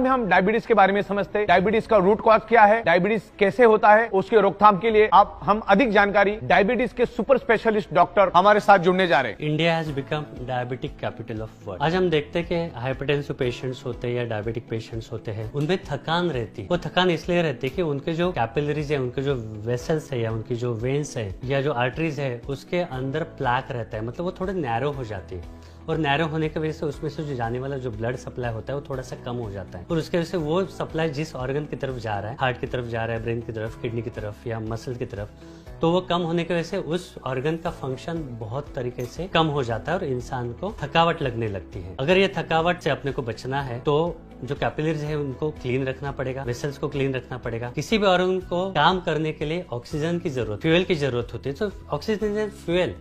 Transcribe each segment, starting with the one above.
में हम डायबिटीज के बारे में समझते हैं। डायबिटीज का रूट कॉज क्या है, डायबिटीज कैसे होता है, उसके रोकथाम के लिए आप हम अधिक जानकारी डायबिटीज के सुपर स्पेशलिस्ट डॉक्टर हमारे साथ जुड़ने जा रहे हैं। India has become diabetic capital of world. आज हम देखते हैं कि हाइपरटेंसिव पेशेंट्स होते हैं या डायबिटिक पेशेंट्स होते हैं, उनमें थकान रहती है। वो थकान इसलिए रहती है कि उनके जो कैपिलरीज है, उनके जो वेसल्स है या उनकी जो वेन्स है या जो आर्टरीज है, उसके अंदर प्लैक रहता है, मतलब वो थोड़े नैरो हो जाती है। और नैरो होने की वजह से उसमें से जो जाने वाला जो ब्लड सप्लाई होता है वो थोड़ा सा कम हो जाता है, और उसके वजह से वो सप्लाई जिस ऑर्गन की तरफ जा रहा है, हार्ट की तरफ जा रहा है, ब्रेन की तरफ, किडनी की तरफ या मसल की तरफ, तो वो कम होने की वजह से उस ऑर्गन का फंक्शन बहुत तरीके से कम हो जाता है और इंसान को थकावट लगने लगती है। अगर ये थकावट से अपने को बचना है तो जो कैपिलरीज है उनको क्लीन रखना पड़ेगा, वेसल्स को क्लीन रखना पड़ेगा। किसी भी ऑर्गन को काम करने के लिए ऑक्सीजन की जरूरत, फ्यूल की जरूरत होती है, तो ऑक्सीजन फ्यूल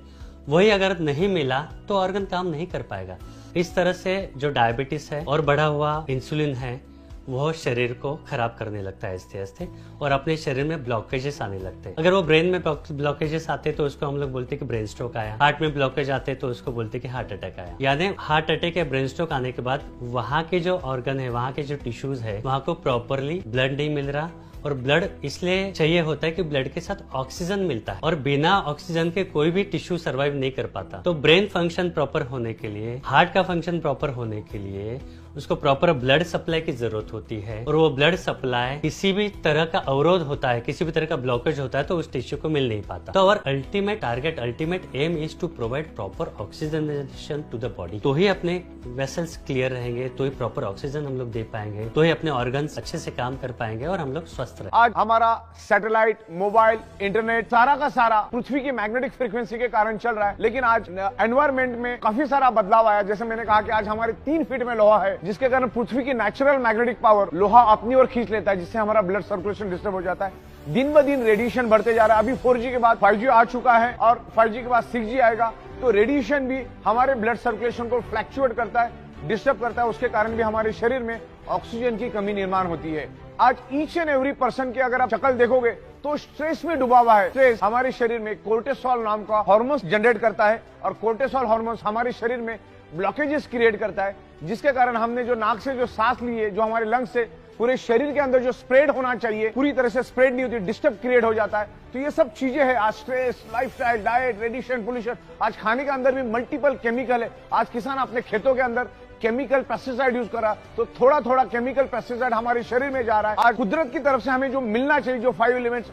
वही अगर नहीं मिला तो ऑर्गन काम नहीं कर पाएगा। इस तरह से जो डायबिटीज है और बढ़ा हुआ इंसुलिन है वो शरीर को खराब करने लगता है आहिस्ते आहिस्ते, और अपने शरीर में ब्लॉकेजेस आने लगते हैं। अगर वो ब्रेन में ब्लॉकेजेस आते हैं तो उसको हम लोग बोलते हैं कि ब्रेन स्ट्रोक आया। हार्ट में ब्लॉकेज आते हैं तो उसको बोलते हैं कि हार्ट अटैक आया। यानी हार्ट अटैक या ब्रेन स्ट्रोक आने के बाद वहाँ के जो ऑर्गन है, वहाँ के जो टिश्यूज है, वहाँ को प्रॉपरली ब्लड नहीं मिल रहा, और ब्लड इसलिए चाहिए होता है कि ब्लड के साथ ऑक्सीजन मिलता है, और बिना ऑक्सीजन के कोई भी टिश्यू सरवाइव नहीं कर पाता। तो ब्रेन फंक्शन प्रॉपर होने के लिए, हार्ट का फंक्शन प्रॉपर होने के लिए उसको प्रॉपर ब्लड सप्लाई की जरूरत होती है, और वो ब्लड सप्लाई किसी भी तरह का अवरोध होता है, किसी भी तरह का ब्लॉकेज होता है तो उस टिश्यू को मिल नहीं पाता। तो और ultimate target, ultimate aim is to provide proper oxygenation to the body. तो ही अपने वेसल्स क्लियर रहेंगे, तो ही प्रॉपर ऑक्सीजन हम लोग दे पाएंगे, तो ही अपने ऑर्गन्स अच्छे से काम कर पाएंगे और हम लोग स्वस्थ रहेंगे। आज हमारा सैटेलाइट, मोबाइल, इंटरनेट सारा का सारा पृथ्वी की मैग्नेटिक फ्रीक्वेंसी के कारण चल रहा है, लेकिन आज एनवायरमेंट में काफी सारा बदलाव आया। जैसे मैंने कहा कि आज हमारे 3 फीट में लोहा है, जिसके कारण पृथ्वी की नेचुरल मैग्नेटिक पावर लोहा अपनी ओर खींच लेता है, जिससे हमारा ब्लड सर्कुलेशन डिस्टर्ब हो जाता है। दिन ब दिन रेडिएशन बढ़ते जा रहा है। अभी 4G के बाद 5G आ चुका है और 5G के बाद 6G आएगा, तो रेडिएशन भी हमारे ब्लड सर्कुलेशन को फ्लैक्चुएट करता है, डिस्टर्ब करता है। उसके कारण भी हमारे शरीर में ऑक्सीजन की कमी निर्माण होती है। आज ईच एंड एवरी पर्सन की अगर आप शक्ल देखोगे तो स्ट्रेस में डूबा हुआ है। स्ट्रेस हमारे शरीर में कोर्टिसोल नाम का हार्मोन जनरेट करता है, और कोर्टिसोल हार्मोन हमारे शरीर में ब्लॉकेजेस क्रिएट करता है, जिसके कारण हमने जो नाक से जो सांस ली है, जो हमारे लंग्स से पूरे शरीर के अंदर जो स्प्रेड होना चाहिए पूरी तरह से स्प्रेड नहीं होती, डिस्टर्ब क्रिएट हो जाता है। तो ये सब चीजें हैं आज, stress, lifestyle, diet, radiation, pollution. आज खाने के अंदर भी मल्टीपल केमिकल है। आज किसान अपने खेतों के अंदर केमिकल पेस्टिसाइड यूज कर रहा, तो थोड़ा थोड़ा केमिकल पेस्टिसाइड हमारे शरीर में जा रहा है। आज कुदरत की तरफ से हमें जो मिलना चाहिए, जो 5 एलिमेंट्स